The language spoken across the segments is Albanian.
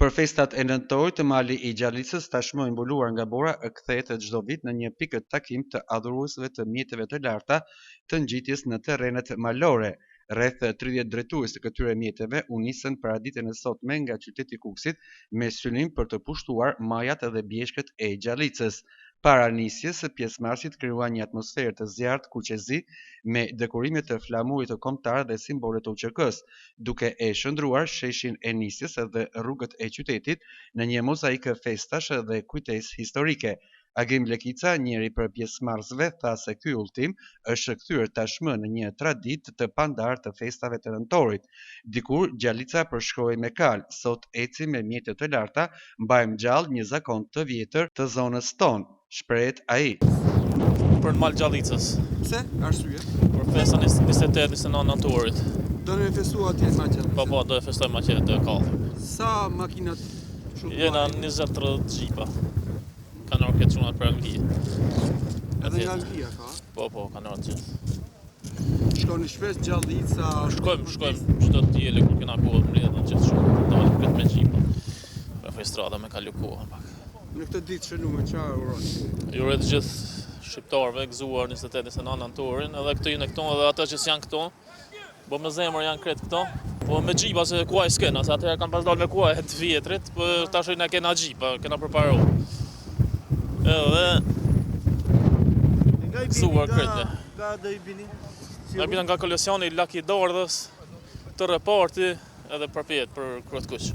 Për festat e nëntorit, mali i Gjallicës, tashmë i mbuluar nga bora, kthehet çdo vit në një pikë takim të adhuruesve të mjeteve të larta të ngjitjes në terrenet malore. Rreth 30 drejtues të këtyre mjeteve u nisën paraditën e sotme nga qyteti i Kukësit me synim për të pushtuar majat dhe bjeshkët e Gjallicës. Para nisjes, pjesëmarrësit krijuan një atmosferë të zjarrt kuqezi me dekorime të flamurit kombëtar dhe simbole të UÇK-s, duke e shndruar sheshin e nisjes dhe rrugët e qytetit në një mozaik festash dhe kujtesë historike. Agim Lekica, njëri për pjesëmarrësve, tha se ky udhtim është kthyer tashmë në një traditë të pandarë të festave të nëntorit. Dikur Gjalica përshkruhej me kal, sot eci me mjete të larta, mbajmë gjallë një zakon të vjetër të zonës tonë, shprehet ai. Për në mal Gjallicës. Pse? Arsye? Për festën 28-29 nëntorit. Do në festu atje në Gjallicë? Po, do e festojmë atje të kallë. Sa makinat shumë? Jena 20-30 gjipa. Kanë orë këtë shumë për Anglia. Edhe nga Anglia ka? Po, kanë orë gjithë. Shkoni shpesh Gjallica? Shkojmë çdo diele kur kena kohë të mbledh gjithë shumë. Dalim këtë me gjipa. Me festrada me kalu kohën pak. Në këtë ditë shënume çfarë uroni? Ju uroj të gjithë shqiptarëve gëzuar 28-29 nëntorin, edhe këto jene këto edhe ata që s'janë këto. Po me zemër janë kretë këto. Po me gjipa se kuaj s'kena, se atëherë kanë pas dalë me kuaj të vjetrit, po tash na kena gjipa, kena përparu. Edhe gëzuar kretë. Nga do i bini? Na bina nga kolesioni Laki Dordhës, të reparti edhe përpjet për Krot Kuq.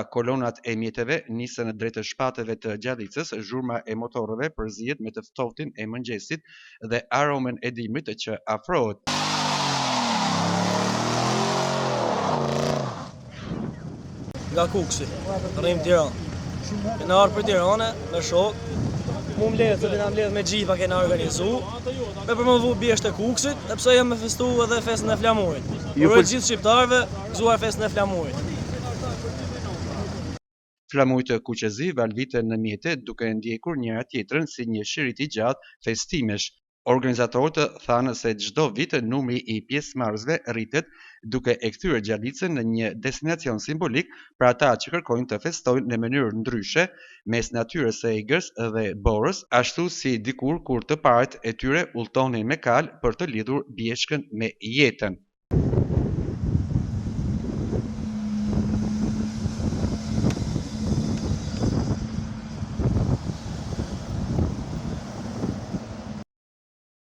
Kolonat e mjeteve nisën drejt shpatëve të Gjallicës, zhurma e motorëve përzihet me të ftohtin e mëngjesit dhe aromen e dimrit që afrohet. Nga Kuksi, rrim Tiranë. Kena arë për Tirane, me shok. Mu mbledh, të kena mbledh me gjipa kena organizu. Me përmëvu bjesht e Kuksit, e pse jem me festu edhe festën e flamurit. Uroj gjithë shqiptarëve, gëzuar festën e flamurit. Flamurit kuqezi valviten në mjete duke ndjekur njëra tjetrën si një shirit I gjatë festimesh. Organizatorët thanë se çdo vit numri I pjesëmarrësve rritet duke e kthyer Gjallicën në një destinacion simbolik për ata që kërkojnë të festojnë në mënyrë ndryshe mes natyrës së egër dhe borës, ashtu si dikur kur të parët e tyre udhtonin me kal për të lidhur bjeshkën me jetën.